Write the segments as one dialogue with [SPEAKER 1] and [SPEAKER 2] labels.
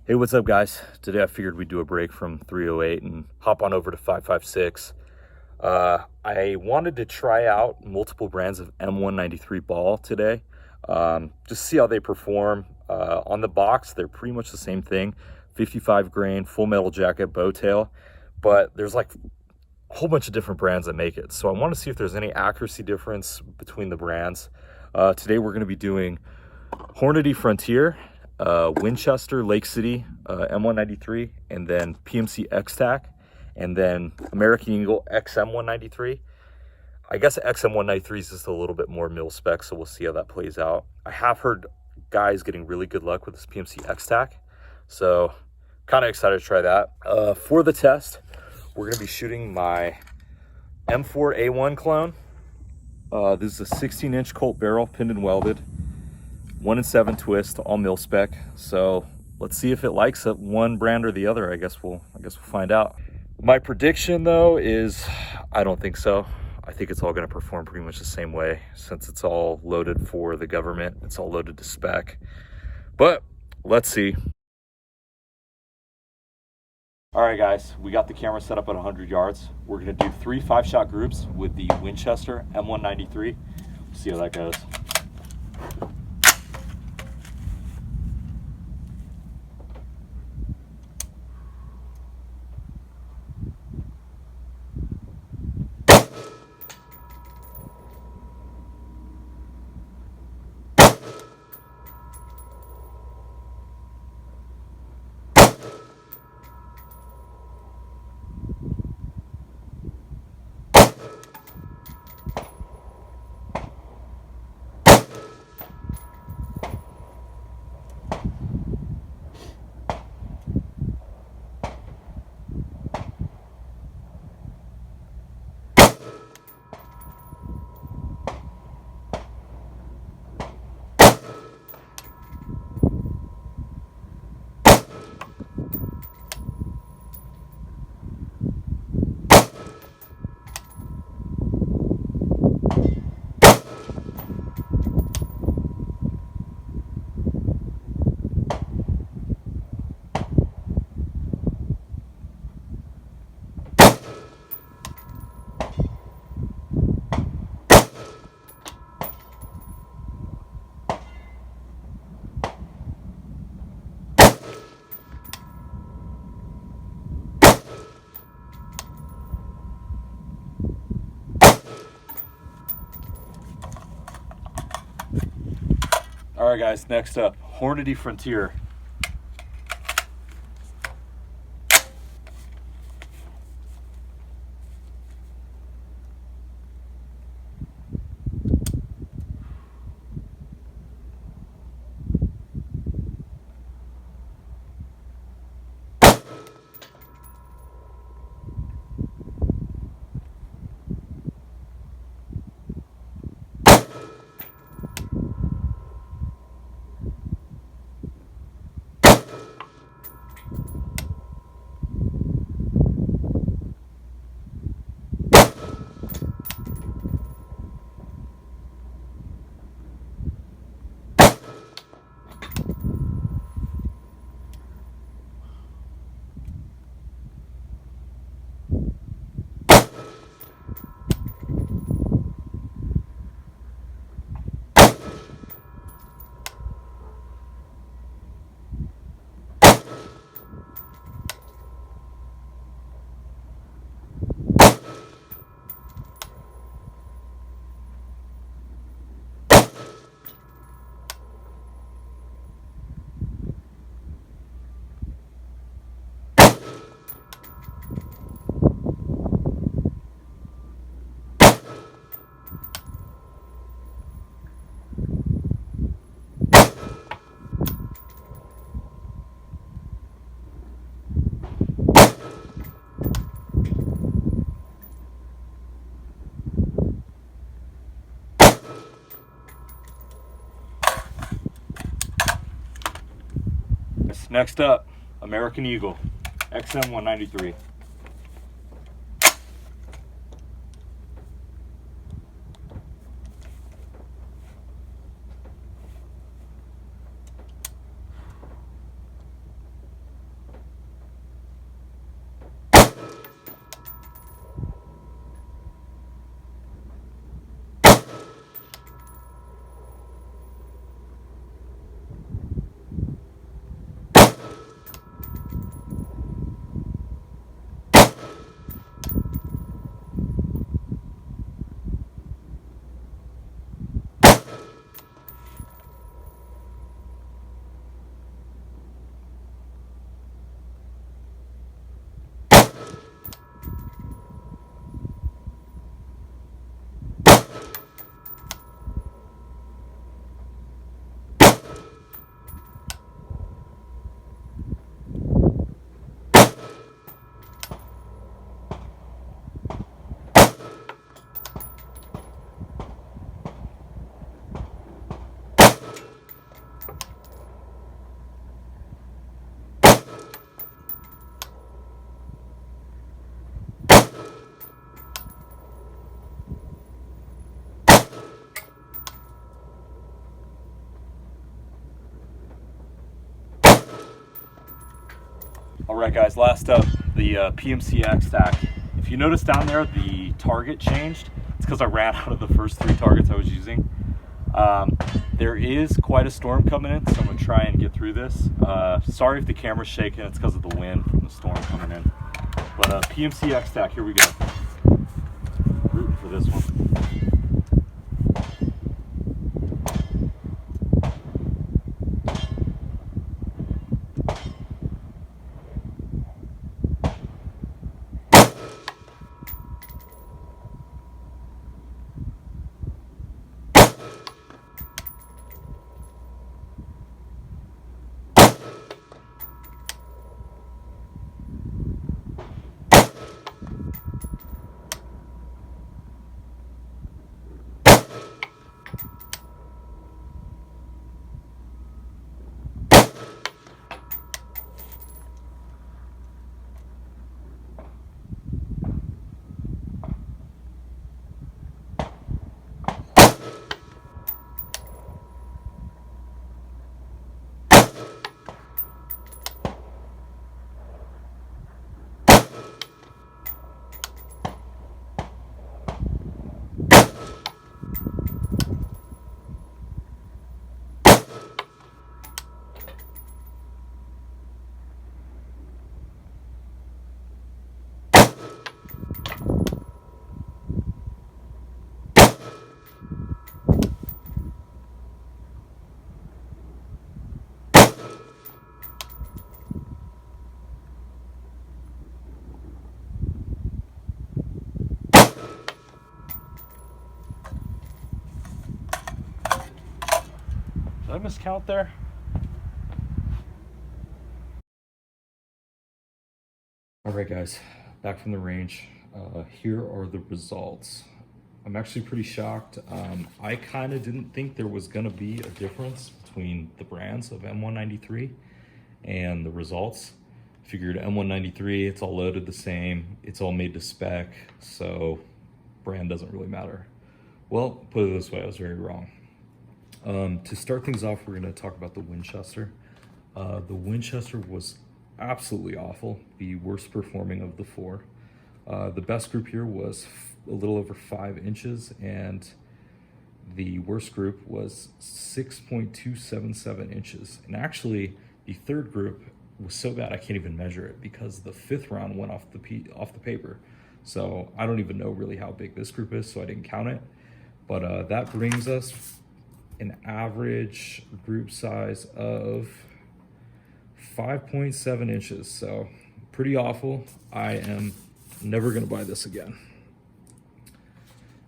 [SPEAKER 1] Hey, what's up, guys? Today I figured we'd do a break from 308 and hop on over to 5.56. I wanted to try out multiple brands of M193 ball today, just see how they perform. On the box, they're pretty much the same thing, 55 grain, full metal jacket, bow tail, but there's like a whole bunch of different brands that make it. So I want to see if there's any accuracy difference between the brands. Today we're going to be doing Hornady Frontier, Winchester Lake City M193, and then PMC X-TAC, and then American Eagle XM193. I guess XM193 is just a little bit more mil spec, so we'll see how that plays out. I have heard guys getting really good luck with this PMC X-TAC, so kind of excited to try that. For the test, we're going to be shooting my M4A1 clone. This is a 16-inch Colt barrel, pinned and welded. 1-in-7 twist, all mil spec. So let's see if it likes it, one brand or the other. I guess we'll find out. My prediction though is I don't think so. I think it's all going to perform pretty much the same way since it's all loaded for the government. It's all loaded to spec. But let's see. All right, guys, we got the camera set up at 100 yards. We're going to do 3 5-shot groups with the Winchester M193. See how that goes. All right, guys, next up, Hornady Frontier. Next up, American Eagle XM193. All right, guys, last up, the PMC X-TAC. If you notice down there, the target changed. It's because I ran out of the first 3 targets I was using. There is quite a storm coming in, so I'm gonna try and get through this. Sorry if the camera's shaking, it's because of the wind from the storm coming in. But PMC X-TAC, here we go. Rooting for this one. Did I miscount there? All right, guys, back from the range. Here are the results. I'm actually pretty shocked. I kind of didn't think there was gonna be a difference between the brands of M193 and the results. Figured M193, it's all loaded the same, it's all made to spec, so brand doesn't really matter. Well, put it this way, I was very wrong. To start things off, we're going to talk about the Winchester. The Winchester was absolutely awful, the worst performing of the 4. The best group here was a little over 5 inches, and the worst group was 6.277 inches. And actually, the third group was so bad I can't even measure it because the 5th round went off the paper. So I don't even know really how big this group is, so I didn't count it. But that brings us an average group size of 5.7 inches. So pretty awful. I am never gonna buy this again.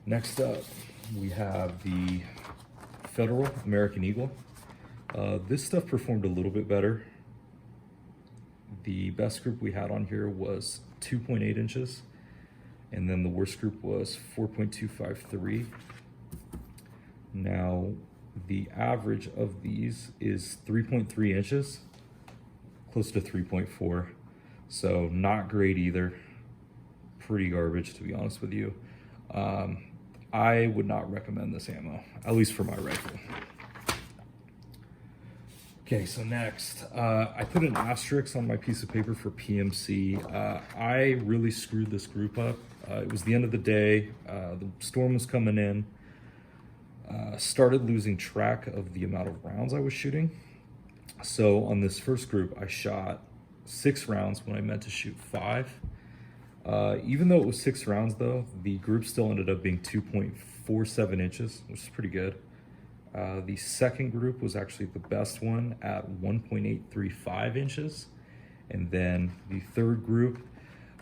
[SPEAKER 1] Next up, we have the Federal American Eagle. This stuff performed a little bit better. The best group we had on here was 2.8 inches. And then the worst group was 4.253. Now, the average of these is 3.3 inches, close to 3.4. So not great either. Pretty garbage, to be honest with you. I would not recommend this ammo, at least for my rifle. Okay, so next, I put an asterisk on my piece of paper for PMC. I really screwed this group up. It was the end of the day. The storm was coming in. Started losing track of the amount of rounds I was shooting. So on this first group, I shot 6 rounds when I meant to shoot 5. Even though it was 6 rounds though, the group still ended up being 2.47 inches, which is pretty good. The second group was actually the best one at 1.835 inches. And then the third group,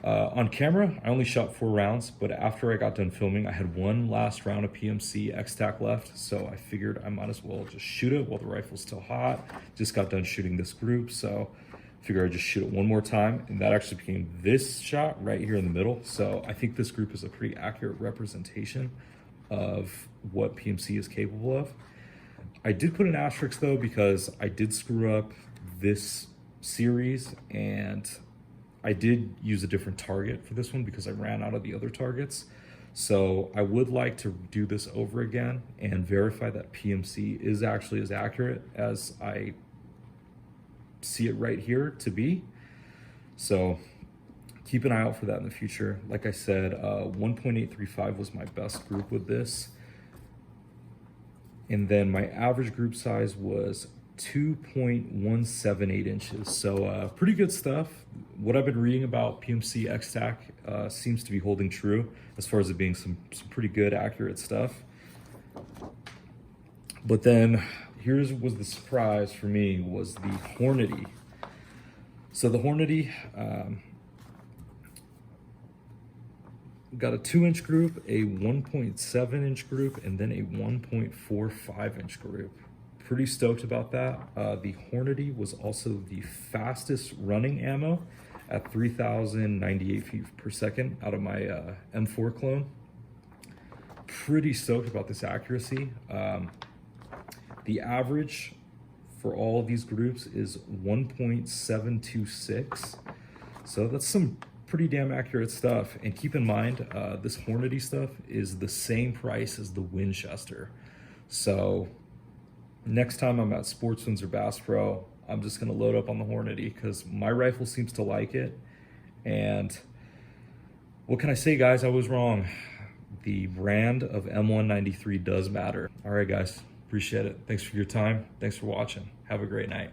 [SPEAKER 1] on camera, I only shot 4 rounds, but after I got done filming, I had one last round of PMC X-TAC left, so I figured I might as well just shoot it while the rifle's still hot. Just got done shooting this group, so I figured I'd just shoot it one more time, and that actually became this shot right here in the middle. So I think this group is a pretty accurate representation of what PMC is capable of. I did put an asterisk though, because I did screw up this series, and I did use a different target for this one because I ran out of the other targets. So I would like to do this over again and verify that PMC is actually as accurate as I see it right here to be. So keep an eye out for that in the future. Like I said, 1.835 was my best group with this. And then my average group size was 2.178 inches. So pretty good stuff. What I've been reading about PMC X-TAC seems to be holding true as far as it being some pretty good, accurate stuff. But then was the surprise for me was the Hornady. So the Hornady got a 2-inch group, a 1.7-inch group, and then a 1.45-inch group. Pretty stoked about that. The Hornady was also the fastest running ammo at 3,098 feet per second out of my M4 clone. Pretty stoked about this accuracy. The average for all of these groups is 1.726. So that's some pretty damn accurate stuff. And keep in mind, this Hornady stuff is the same price as the Winchester. So next time I'm at Sportsman's or Bass Pro, I'm just gonna load up on the Hornady because my rifle seems to like it. And what can I say, guys? I was wrong. The brand of M193 does matter. All right, guys, appreciate it. Thanks for your time. Thanks for watching. Have a great night.